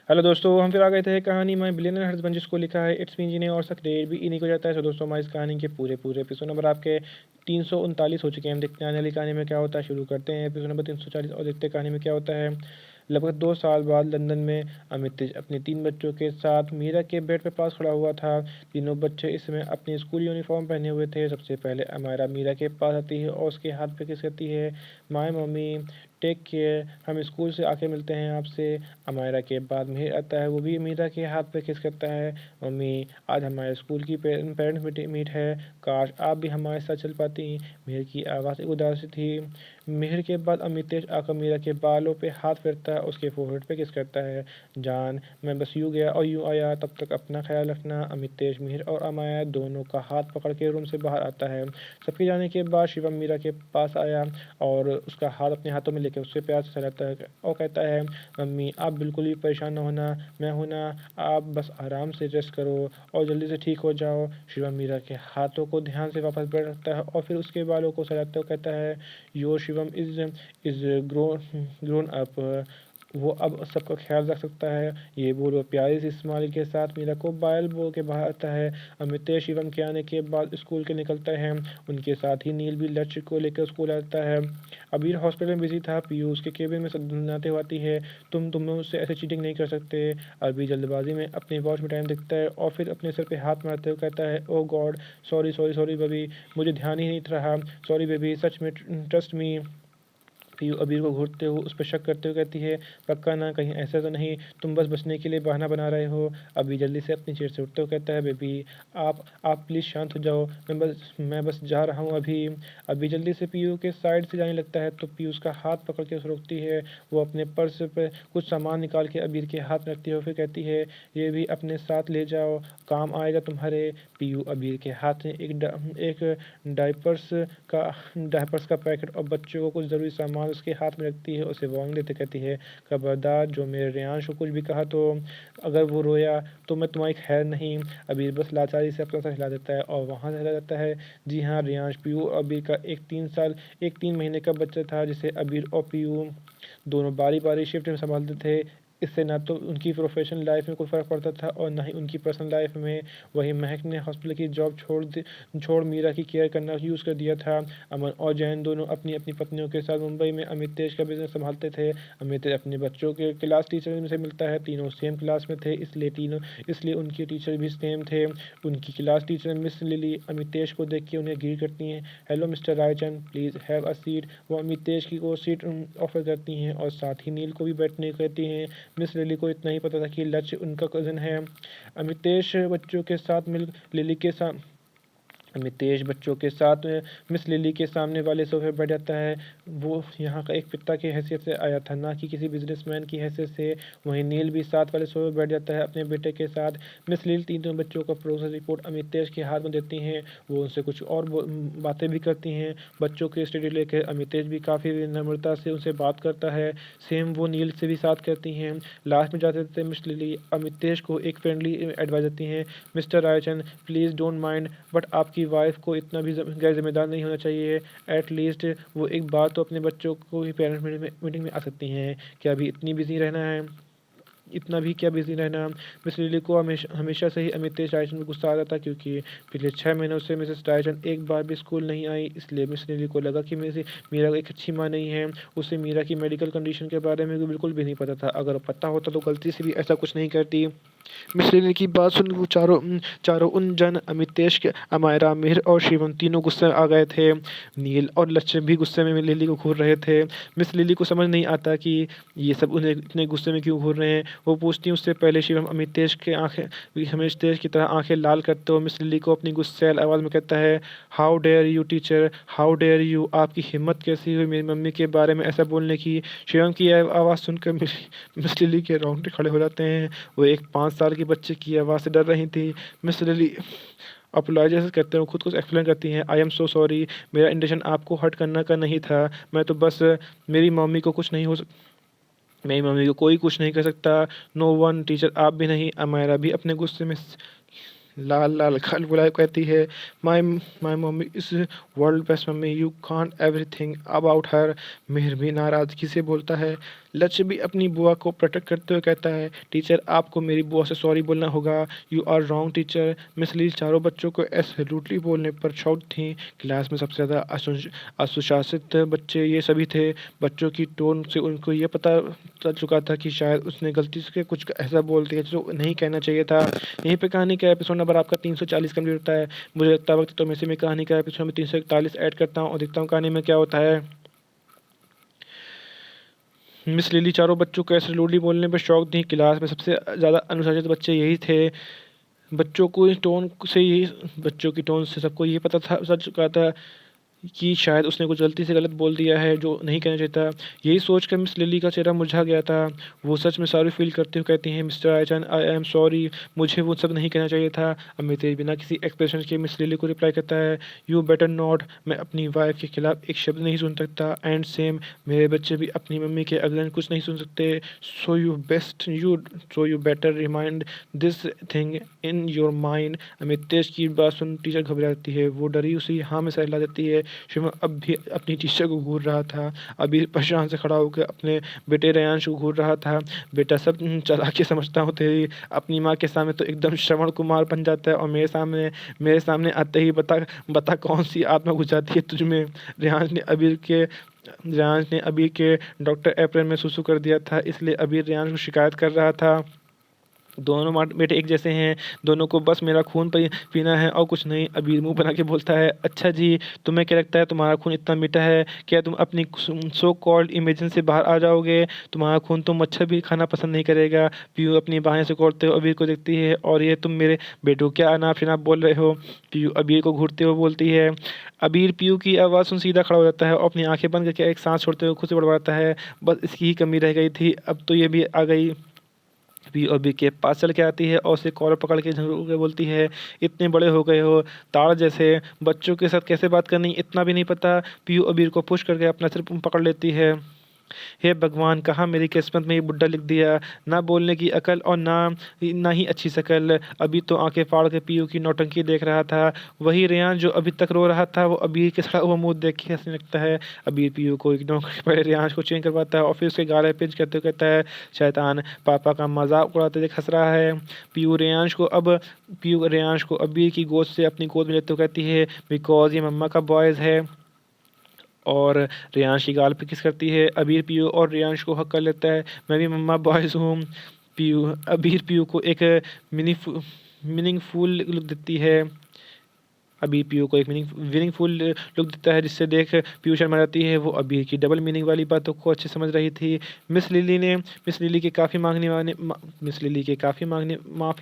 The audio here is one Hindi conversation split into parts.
हेलो दोस्तों, हम फिर आ गए थे कहानी माय बिलियनर हस्बैंड जिसको लिखा है इट्स मी इंजीनियर और सक्रेड भी इन्हीं को जाता है। तो दोस्तों हमारी इस कहानी के पूरे पूरे एपिसोड नंबर आपके 339 हो चुके हैं। हम देखते हैं आने वाली कहानी में क्या होता है। शुरू करते हैं एपिसोड नंबर 340 और देखते हैं कहानी में क्या होता है। लगभग 2 साल बाद लंदन में अमित अपने 3 बच्चों के साथ मीरा के बेड पे पास खड़ा हुआ था। तीनों बच्चे इस समय अपनी स्कूल यूनिफॉर्म पहने हुए थे। सबसे पहले अमायरा मीरा के पास आती है और उसके हाथ पे किस करती है। माय मम्मी टेक केयर, हम स्कूल से आके मिलते हैं आपसे। अमायरा के बाद मिहिर आता है, वो भी मीरा के हाथ पे किस करता है। मम्मी आज हमारे स्कूल की पेरेंट्स मीट है, काश आप भी हमारे साथ चल पाती। मिहिर की आवाज़ एक उदासी थी। मिहिर के बाद अमितेश आकर मीरा के बालों पे हाथ फेरता है, उसके फोरहेड पे किस करता है। जान मैं बस यूँ गया और यूँ आया, तब तक अपना ख्याल रखना। अमितेश मिहिर और अमाया दोनों का हाथ पकड़ के रूम से बाहर आता है। सबके जाने के बाद शिवम मीरा के पास आया और उसका हाथ अपने हाथों में लेकर उससे प्यार से सहलाता है और कहता है, मम्मी आप बिल्कुल भी परेशान ना होना, मैं हूं ना, आप बस आराम से रेस्ट करो और जल्दी से ठीक हो जाओ। शिवम मीरा के हाथों को ध्यान से वापस बैठ रखता है और फिर उसके बालों को सहलाते हुए कहता है, your Shivam is grown up, वो अब सबका ख्याल रख सकता है। ये बोल वो प्यारी सी स्माइल के साथ मीरा को बायल बोल के बाहर आता है। अमितेश शिवम के आने के बाद स्कूल के निकलते हैं। उनके साथ ही नील भी लक्ष्य को लेकर स्कूल आता है। अबीर हॉस्पिटल में बिजी था। पीयू उसके केबिन में सुनाते हुए आती है, तुम उससे ऐसे चीटिंग नहीं कर सकते। अबीर जल्दबाजी में अपनी वॉच में टाइम देखता है और फिर अपने सर पे हाथ मारते हुए कहता है, oh God, sorry sorry sorry baby, मुझे ध्यान ही नहीं रहा, सॉरी बेबी, सच में ट्रस्ट मी। पीयू अबीर को घूरते हुए उस पर शक करते हुए कहती है, पक्का ना, कहीं ऐसा तो नहीं तुम बस बचने के लिए बहाना बना रहे हो। अबीर जल्दी से अपनी चेयर से उठते हुए कहता है, बेबी आप प्लीज़ शांत हो जाओ, मैं बस जा रहा हूँ अभी। अबीर जल्दी से पीयू के साइड से जाने लगता है तो पीयू उसका हाथ पकड़ के उसे रोकती है। वो अपने पर्स पर कुछ सामान निकाल के अबीर के हाथ में रखती है और फिर कहती है, ये भी अपने साथ ले जाओ, काम आएगा तुम्हारे। पीयू अबीर के हाथ में एक डायपर्स डायपर्स का पैकेट और बच्चों को कुछ ज़रूरी सामान उसके हाथ में रखती है। उसे वार्निंग देते कहती है, खबरदार जो मेरे रेयांश को कुछ भी कहा तो अगर वो रोया तो मैं तुम्हारी खैर नहीं। अबीर बस लाचारी से अपना सर हिला देता है और वहाँ से चला जाता है। जी हाँ, रेयांश पीयू और अबीर का एक 3 महीने का बच्चा था जिसे अबीर और पीयू दोनों बारी बारी शिफ्ट में संभालते थे। इससे ना तो उनकी प्रोफेशनल लाइफ में कोई फ़र्क पड़ता था और ना ही उनकी पर्सनल लाइफ में। वहीं महक ने हॉस्पिटल की जॉब छोड़ मीरा की केयर करना यूज़ कर दिया था। अमन और जैन दोनों अपनी अपनी पत्नियों के साथ मुंबई में अमितेश का बिजनेस संभालते थे। अमितेश अपने बच्चों के क्लास टीचर से मिलता है। तीनों सेम क्लास में थे, इसलिए उनके टीचर भी सेम थे। उनकी class teacher miss lily Amitesh को देख के उन्हें ग्रीट करती हैं, hello mister Raichand, please have a seat. वो अमितेश की को सीट ऑफर करती हैं और साथ ही नील को भी बैठने कहती हैं। मिस लिली को इतना ही पता था कि लक्ष्य उनका कज़न है। अमितेश बच्चों के साथ मिल लिली के साथ अमितेश बच्चों के साथ मिस लिली के सामने वाले सोफे पर बैठ जाता है। वो यहाँ का एक पिता की हैसियत से आया था, ना कि किसी बिजनेसमैन की हैसियत से। वहीं नील भी साथ वाले सोफे पर बैठ जाता है अपने बेटे के साथ। मिस लिली तीनों बच्चों का प्रोग्रेस रिपोर्ट अमितेश के हाथ में देती हैं। वो उनसे कुछ और बातें भी करती हैं। बच्चों के स्टडी लेकर अमितेश भी काफ़ी विनम्रता से उनसे बात करता है। सेम वो नील से भी साथ करती हैं। लास्ट में जाते थे मिस लिली अमितेश को एक फ्रेंडली एडवाइस देती हैं, mister Raichand please don't mind, but आपकी वाइफ को इतना भी गैर जिम्मेदार नहीं होना चाहिए। एट लीस्ट वो एक बार तो अपने बच्चों को ही पेरेंट्स मीटिंग में आ सकती हैं। क्या अभी इतनी बिजी रहना है, इतना भी क्या बिजी रहना। मिस लिली को हमेशा से ही अमितेश रायचंद में गुस्सा आ रहा था, क्योंकि पिछले 6 महीनों से मिसेस रायचंद एक बार भी स्कूल नहीं आई। इसलिए मिस लिली को लगा कि मीरा एक अच्छी माँ नहीं है। उसे मीरा की मेडिकल कंडीशन के बारे में बिल्कुल भी नहीं पता था। अगर पता होता तो गलती से भी ऐसा कुछ नहीं करती। मिस लिली की बात सुन वो चारों उन जन अमितेश के अमायरा मिहिर और शिवम तीनों गुस्से में आ गए थे। नील और लक्ष्य भी गुस्से में लिली को घूर रहे थे। मिस लिली को समझ नहीं आता कि ये सब उन्हें इतने गुस्से में क्यों घूर रहे हैं। वो पूछती उससे पहले शिवम अमितेश की तरह आंखें लाल करते हुए मिस लिली को अपनी गुस्सैल आवाज़ में कहता है, how dare you teacher, how dare you, आपकी हिम्मत कैसी हुई मेरी मम्मी के बारे में ऐसा बोलने की। शिवम की आवाज़ सुनकर मिस लिली के रोंगटे खड़े हो जाते हैं। वो एक 5 साल के बच्चे की आवाज़ से डर रही थी। मिस लिली अपोलोजाइज करते हुए खुद को एक्सप्लेन करती हैं, आई एम सो सॉरी, मेरा इंटेंशन आपको हर्ट करना का नहीं था। मैं तो बस मेरी मम्मी को कुछ नहीं हो सक मेरी मम्मी को कोई कुछ नहीं कर सकता। नो वन, टीचर आप भी नहीं। अमायरा भी अपने गुस्से में लाल लाल गाल बुलाए कहती है, my my mummy is world best mummy, you can't everything about her. Mihir भी नाराज़गी से बोलता है, लक्ष्य भी अपनी बुआ को प्रोटेक्ट करते हुए कहता है, टीचर आपको मेरी बुआ से सॉरी बोलना होगा। You are wrong teacher. Miss Lee चारों बच्चों को एब्सोल्युटली बोलने पर शॉक्ड थी। क्लास में सबसे ज़्यादा असुशासित बच्चे ये सभी थे। बच्चों की टोन से उनको ये पता चल चुका था कि शायद उसने गलती से कुछ ऐसा बोल दिया जो नहीं कहना चाहिए था। यहीं पे कहानी का एपिसोड नंबर आपका 340 कंप्लीट होता है। मुझे लगता है वक्त तो मैं से मैं कहानी का एपिसोड में 341 ऐड करता हूँ और देखता हूँ कहानी में क्या होता है। मिस लिली चारों बच्चों को ऐसे रूडली बोलने पर शौक थी। क्लास में सबसे ज़्यादा अनुशासित बच्चे यही थे। बच्चों की टोन से सबको ये पता था चल चुका था कि शायद उसने कुछ गलती से गलत बोल दिया है जो नहीं कहना चाहिए था। यही सोचकर मिस लिली का चेहरा मुरझा गया था। वो सच में सॉरी फील करते हुए कहती हैं, मिस्टर आईचन आई एम सॉरी, मुझे वो सब नहीं कहना चाहिए था। अमित बिना किसी एक्सप्रेशन के मिस लिली को रिप्लाई करता है, यू बेटर नॉट। मैं अपनी वाइफ के खिलाफ एक शब्द नहीं सुन सकता। एंड सेम, मेरे बच्चे भी अपनी मम्मी के अगेंस्ट कुछ नहीं सुन सकते। So you better remind this thing in your mind. Amit Tej की बात सुन टीचर घबरा जाती है। वो डरी उसी हाँ में सहला देती है। शिवम अब भी अपनी टीचर को घूर रहा था। अभी परेशान से खड़ा होकर अपने बेटे रेयांश को घूर रहा था। बेटा सब चला के समझता हूँ तेरी अपनी माँ के सामने तो एकदम श्रवण कुमार बन जाता है और मेरे सामने आते ही बता बता कौन सी आत्मा घुस जाती है तुझ में। रेयांश ने अबीर के डॉक्टर अप्रैल में सुसु कर दिया था, इसलिए अबीर रेयांश को शिकायत कर रहा था। दोनों बेटे एक जैसे हैं, दोनों को बस मेरा खून पीना है और कुछ नहीं। अबीर मुंह बना के बोलता है, अच्छा जी, तुम्हें क्या लगता है तुम्हारा खून इतना मीठा है? क्या तुम अपनी सो कॉल्ड इमेजिन से बाहर आ जाओगे? तुम्हारा खून तो मच्छर भी खाना पसंद नहीं करेगा। पीयू अपनी बाहें सिकोड़ते हुए अबीर को देखती है, और ये तुम मेरे बेटों क्या अनाप शनाप बोल रहे हो? पीयू अबीर को घूरते हुए बोलती है। अबीर पीयू की आवाज़ सुन सीधा खड़ा हो जाता है और अपनी आंखें बंद करके एक सांस छोड़ते हुए खुद से बड़बड़ाता है, बस इसकी ही कमी रह गई थी, अब तो ये भी आ गई। पी और बी के पास चल के आती है और उसे कॉलर पकड़ के झंझोड़ के बोलती है, इतने बड़े हो गए हो, ताड़ जैसे, बच्चों के साथ कैसे बात करनी इतना भी नहीं पता। पीयू अबीर को पुश करके अपना सिर पकड़ लेती है। हे भगवान, कहाँ मेरी किस्मत में ये बुड्ढा लिख दिया, ना बोलने की अकल और ना ही अच्छी शक्ल। अभी तो आंखें फाड़ के पीयू की नौटंकी देख रहा था। वही रेयान जो अभी तक रो रहा था, वो अबीर के सड़ा हुआ मुंह देख के हंसने लगता है। अबीर पीयू को इग्नोर करके पहले रेयांश को चेंज करवाता है और फिर उसके गाले पिंच करते हुए कहता है, शैतान पापा का मजाक उड़ाते देख हंस रहा है। पीयू रेयांश को अबीर की गोद से अपनी गोद में लेते हुए कहती है, बिकॉज ये मम्मा का बॉयज़ है। और रेयांश की गाल पे किस करती है। अबीर पीयू और रेयांश को हक कर लेता है, मैं भी मम्मा बॉयज़ हूँ। अबीर पीयू को एक मीनिंगफुल लुक देती है। अबीर पीयू को एक मीनिंगफुल लुक देता है, जिससे देख पीयू शर्मा जाती है। वो अबीर की डबल मीनिंग वाली बातों को अच्छे समझ रही थी। मिस लिली के काफ़ी माफ़ी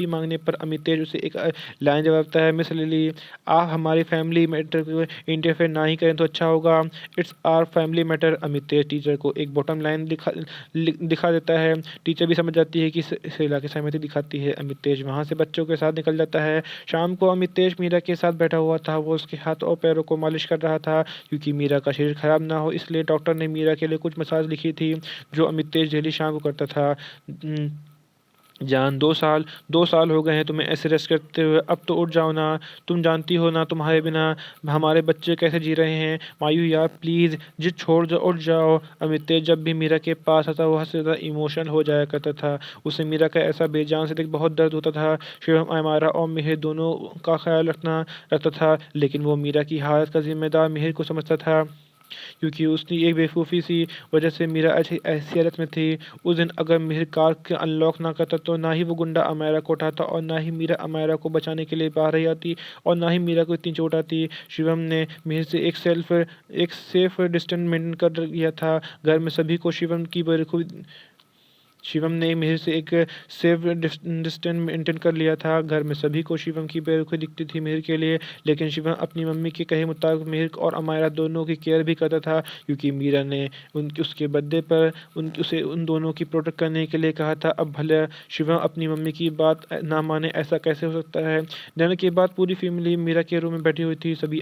मांगने पर अमित तेज उसे एक लाइन जवाब देता है, मिस लिली, आप हमारी फैमिली मैटर को इंटरफेयर ना ही करें तो अच्छा होगा। It's our family matter. Amit Tej teacher को एक बॉटम लाइन दिखा देता है। टीचर भी समझ जाती है कि सहेला की सहमति दिखाती है। अमित तेज वहाँ से बच्चों के साथ निकल जाता है। शाम को अमित तेज मीरा के साथ बैठा हुआ था। वो उसके हाथ और पैरों को मालिश कर रहा था। क्योंकि मीरा का शरीर खराब ना हो, इसलिए डॉक्टर ने मीरा के लिए कुछ मसाज लिखी थी, जो अमित तेज डेली शाम को करता था। जान, 2 साल हो गए हैं तुम्हें ऐसे रेस्ट करते हुए, अब तो उठ जाओ ना। तुम जानती हो ना तुम्हारे बिना हमारे बच्चे कैसे जी रहे हैं। मायू यार प्लीज़ जिद छोड़ जाओ, उठ जाओ। अमित तेज जब भी मीरा के पास आता वो हद से ज़्यादा इमोशनल हो जाया करता था। उसे मीरा का ऐसा बेजान से देख बहुत दर्द होता था। शिवम अमारा और मिहिर दोनों का ख्याल रखता था, लेकिन वो मीरा की हालत का जिम्मेदार मिहिर को समझता था, क्योंकि उसकी एक बेवकूफ़ी सी वजह से मीरा ऐसी हालत में थी। उस दिन अगर मिहिर कार के अनलॉक ना करता तो ना ही वो गुंडा अमायरा को उठाता और ना ही मीरा अमायरा को बचाने के लिए बाहर ही आती और ना ही मीरा को इतनी चोट आती। शिवम ने मिहिर से एक सेफ डिस्टेंस मेंटेन कर लिया था। घर में सभी को शिवम ने मिहिर से एक सेफ डिस्टेंस मेंटेन कर लिया था। घर में सभी को शिवम की बेरुखी दिखती थी मिहिर के लिए, लेकिन शिवम अपनी मम्मी के कहे मुताबिक मिहिर और अमायरा दोनों की केयर भी करता था, क्योंकि मीरा ने उसके बर्थडे पर उसे उन दोनों की प्रोटेक्ट करने के लिए कहा था। अब भले शिवम अपनी मम्मी की बात ना माने, ऐसा कैसे हो सकता है। डिनर के बाद पूरी फैमिली मीरा के रूम में बैठी हुई थी। सभी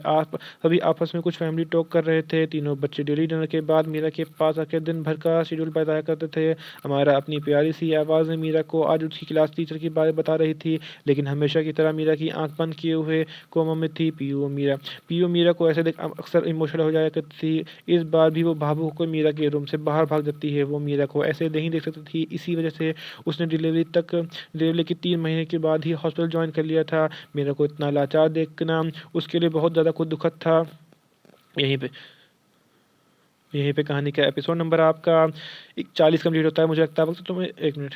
आपस में कुछ फैमिली टॉक कर रहे थे। तीनों बच्चे डेली डिनर के बाद मीरा के पास आकर दिन भर का शेड्यूल बताया करते थे। हमारा अपनी अपनी प्यारी सी आवाज़ में मीरा को आज उसकी क्लास टीचर की बात बता रही थी, लेकिन हमेशा की तरह मीरा की आँख बंद किए हुए कोमा में थी पीयू। पीयू मीरा को ऐसे देख अक्सर इमोशनल हो जाया करती थी। इस बार भी वो भावुक होकर मीरा के रूम से बाहर भाग जाती है। वो मीरा को ऐसे नहीं देख सकती थी, इसी वजह से उसने डिलीवरी के 3 महीने के बाद ही हॉस्पिटल ज्वाइन कर लिया था। मीरा को इतना लाचार देखना उसके लिए बहुत ज़्यादा खुद दुखद था। यहीं पे यहीं पे कहानी का एपिसोड नंबर आपका 40 कंप्लीट होता है। मुझे लगता है वक्त तुम्हें 1 मिनट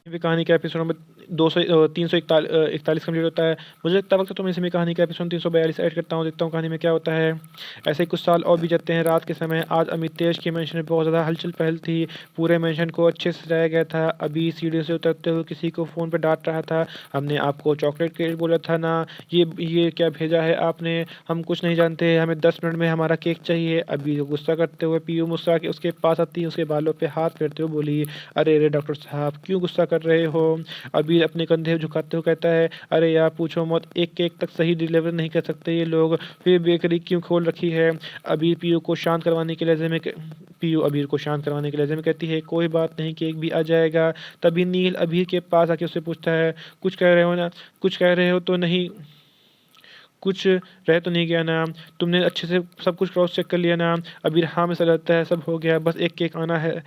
भी कहानी का एपिसोड नंबर 341 कंप्लीट होता है। मुझे लगता है वक्त तो मैं इसमें कहानी का एपिसोड 342 ऐड करता हूँ, देखता हूँ कहानी में क्या होता है। ऐसे ही कुछ साल और भी जाते हैं। रात के समय आज अमितेश के मेंशन में बहुत ज़्यादा हलचल पहल थी। पूरे मेंशन को अच्छे से सजाया गया था। अभी सीढ़ी से उतरते हुए किसी को फ़ोन पर डांट रहा था, हमने आपको चॉकलेट केक बोला था ना, ये क्या भेजा है आपने, हम कुछ नहीं जानते, हमें 10 मिनट में हमारा केक चाहिए। अभी गुस्सा करते हुए पीयू मुस्कुरा के उसके पास आती है, उसके बालों पे हाथ फेरते हुए बोली, अरे अरे डॉक्टर साहब क्यों गुस्सा कर रहे हो। अबीर अपने कंधे झुकाते हुए कहता है, अरे यार पूछो मत, एक केक तक सही डिलीवर नहीं कर सकते ये लोग, फिर बेकरी क्यों खोल रखी है। अबीर पीयू को शांत करवाने के लहजे में पीयू अबीर को शांत करवाने के लहजे में कहती है, कोई बात नहीं, केक भी आ जाएगा। तभी नील अबीर के पास आके उससे पूछता है, कुछ कह रहे हो ना, कुछ कह रहे हो तो नहीं, कुछ रह तो नहीं गया ना, तुमने अच्छे से सब कुछ क्रॉस चेक कर लिया ना। अबीर हाँ में सर लगता है, सब हो गया, बस एक केक आना है।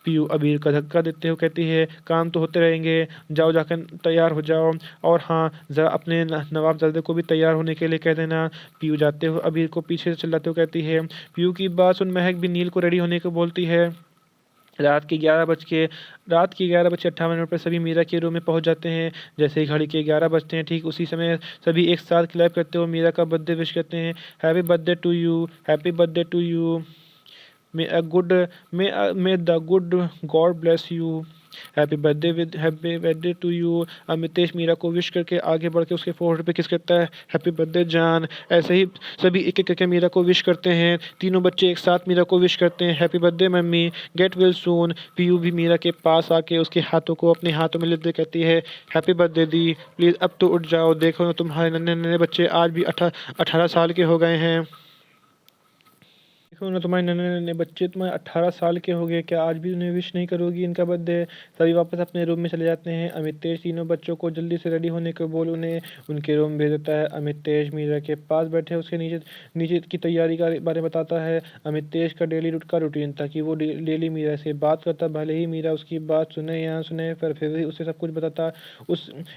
पीयू अबीर का धक्का देते हुए कहती है, काम तो होते रहेंगे, जाओ जाकर तैयार हो जाओ, और हाँ ज़रा अपने नवाबजादे को भी तैयार होने के लिए कह देना। पीयू जाते हुए अबीर को पीछे से चिल्लाते हुए कहती है। पीयू की बात सुन महक भी नील को रेडी होने को बोलती है। रात के 11:58 पर सभी मीरा के रूम में पहुंच जाते हैं। जैसे ही घड़ी के 11 बजते हैं, ठीक उसी समय सभी एक साथ क्लैप करते हुए मीरा का बर्थडे विश करते हैं। Happy birthday to you, happy birthday to you, may the good god bless you, happy birthday to you. Amitesh Meera को विश करके आगे बढ़ के उसके फोrehead पे किस करता है, हैप्पी बर्थडे जान। ऐसे ही सभी एक एक करके मीरा को विश करते हैं। तीनों बच्चे एक साथ मीरा को विश करते हैं, happy birthday mummy, get well soon. Piyu भी मीरा के पास आके उसके हाथों को अपने हाथों में लेते कहती है, हैप्पी बर्थडे दी, प्लीज़ अब तो उठ जाओ, देखो ना तुम्हारे नन्हे नन्हे बच्चे आज भी 18 साल के हो गए हैं। देखो ना तुम्हारे नन्हे नन्हे बच्चे तुम्हारे 18 साल के हो गए, क्या आज भी उन्हें विश नहीं करोगी इनका बर्थडे। सभी वापस अपने रूम में चले जाते हैं। अमितेश तीनों बच्चों को जल्दी से रेडी होने को बोल उन्हें उनके रूम भेज देता है। अमितेश मीरा के पास बैठे उसके नीचे नीचे की तैयारी का बारे में बताता है। अमितेश का डेली का रूटीन था कि वो डेली मीरा से बात करता, भले ही मीरा उसकी बात सुने या सुने, पर फिर भी उसे सब कुछ बताता।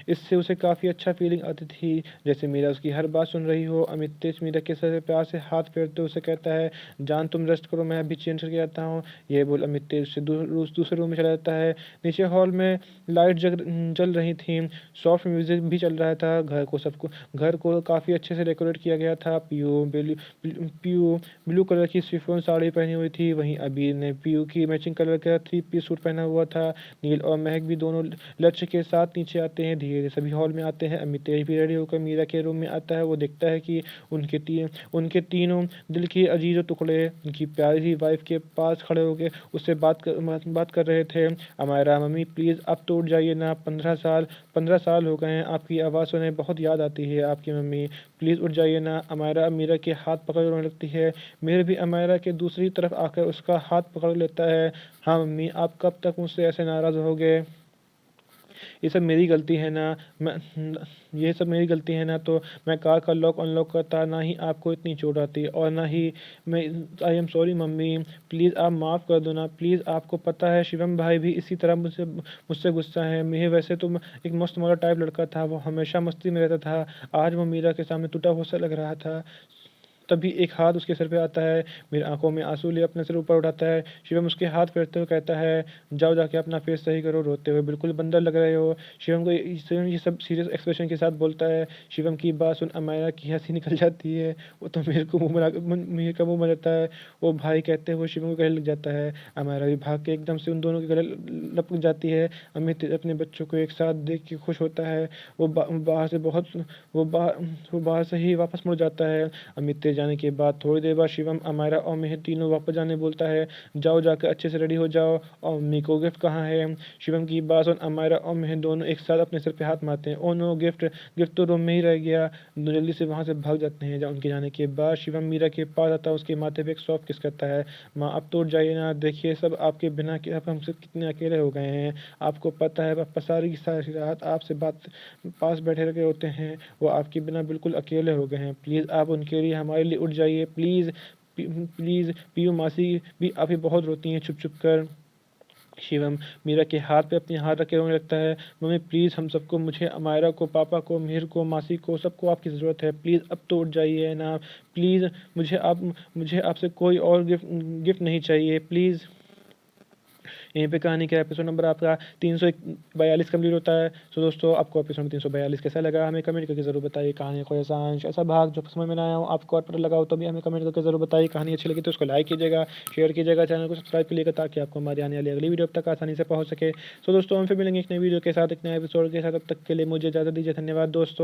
इससे उसे काफ़ी अच्छा फीलिंग आती थी, जैसे मीरा उसकी हर बात सुन रही हो। अमितेश मीरा के सर पे प्यार से हाथ फेरते उसे कहता है, जान तुम रेस्ट करो, मैं अभी चेंज करके आता हूँ। ये बोल अमितेश उससे दूसरे रूम में चला जाता है। नीचे हॉल में लाइट जल रही थी, सॉफ्ट म्यूजिक भी चल रहा था। घर को काफ़ी अच्छे से डेकोरेट किया गया था। पीयू ब्लू कलर की शिफॉन साड़ी पहनी हुई थी, वहीं अबीर ने पीयू की मैचिंग कलर का 3 पीस सूट पहना हुआ था। नील और महक भी दोनों लक्ष्य के साथ नीचे आते हैं। धीरे धीरे सभी हॉल में आते हैं। अमितेश भी रेडी होकर मीरा के रूम में आता है। वो देखता है कि उनके तीनों दिल के अजीज टुकड़े उनकी प्यारी सी वाइफ के पास खड़े होकर उससे बात कर रहे थे। अमायरा मम्मी प्लीज़ अब तो उठ जाइए ना, 15 साल हो गए हैं, आपकी आवाज़ सुने बहुत याद आती है आपकी मम्मी, प्लीज़ उठ जाइए ना। अमायरा मीरा के हाथ पकड़ रोने लगती है। मीरा भी अमायरा के दूसरी तरफ आकर उसका हाथ पकड़ लेता है। हाँ मम्मी, आप कब तक मुझसे ऐसे नाराज़ होगे, ये सब मेरी गलती है ना, मैं ये सब मेरी गलती है ना, तो मैं कार का लॉक अनलॉक करता, ना ही आपको इतनी चोट आती, और ना ही मैं, I am sorry mummy, please आप माफ़ कर दो ना प्लीज़। आपको पता है शिवम भाई भी इसी तरह मुझसे गुस्सा है। मैं वैसे तो एक मस्त मौला टाइप लड़का था, वो हमेशा मस्ती में रहता था, आज वो मीरा के सामने टूटा हुआ सा लग रहा था। तभी एक हाथ उसके सर पे आता है। मेरी आंखों में आंसू लिए अपने सर ऊपर उठाता है। शिवम उसके हाथ फेरते हुए कहता है, जाओ जाके अपना फेस सही करो, रोते हुए बिल्कुल बंदर लग रहे हो। शिवम ये सब सीरियस एक्सप्रेशन के साथ बोलता है। शिवम की बात सुन अमायरा की हंसी निकल जाती है। वो तो मेरे का मुंह बना जाता है। वो भाई कहते हुए शिवम को गले लग जाता है। अमायरा भी भाग के एकदम से उन दोनों के गले लपक जाती है। अमित अपने बच्चों को एक साथ देख के खुश होता है। वो बाहर से ही वापस मुड़ जाता है। अमित जाने के बाद थोड़ी देर बाद शिवम अमायरा और मिहिर तीनों वापस जाने बोलता है। जाओ जाकर अच्छे से रेडी हो जाओ और मिको गिफ्ट कहाँ है। शिवम की बात सुन अमायरा और मिहिर दोनों एक साथ अपने सर पे हाथ मारते हैं। ओ नो, गिफ्ट गिफ्ट तो रूम में ही रह गया। दोनों जल्दी से वहाँ से भाग जाते हैं। उनके जाने के बाद शिवम मीरा के पास आता है, उसके माथे पे एक सॉफ्ट किस करता है। माँ अब तो जाइए ना, देखिए सब आपके बिना के अब हमसे कितने अकेले हो गए हैं। आपको पता है पापा सारी सारी रात आपसे बात पास बैठे रखे होते हैं, वो आपके बिना बिल्कुल अकेले हो गए हैं। प्लीज़ आप उनके लिए हमारे लिए उठ जाइए प्लीज़। प्लीज़ पीयू मासी भी अभी बहुत रोती हैं छुप छुप कर। शिवम मीरा के हाथ पे अपने हाथ रखे रोने लगता है। मम्मी प्लीज़ हम सबको, मुझे अमायरा को, पापा को, मिहिर को, मासी को, सबको आपकी ज़रूरत है। प्लीज़ अब तो उठ जाइए ना प्लीज़। मुझे आपसे कोई और गिफ्ट गिफ्ट नहीं चाहिए प्लीज़। यहीं पे कहानी का एपिसोड नंबर आपका 342 कंप्लीट होता है। सो दोस्तों, आपको एपिसोड 342 कैसा लगा हमें कमेंट करके ज़रूर बताइए। कहानी को ऐसा अंश ऐसा भाग जो समझ में ना आया हो, आपको और पता लगा हो तो भी हमें कमेंट करके ज़रूर बताइए। कहानी अच्छी लगी तो उसको लाइक कीजिएगा, शेयर कीजिएगा, चैनल को सब्सक्राइब कीजिएगा ताकि आपको हमारी आने वाली अगली वीडियो अब तक आसानी से पहुँच सके। सो दोस्तों, हम फिर मिलेंगे एक नई वीडियो के साथ, एक नए एपिसोड के साथ। तब तक के लिए मुझे इजाज़त दीजिए। धन्यवाद दोस्तों।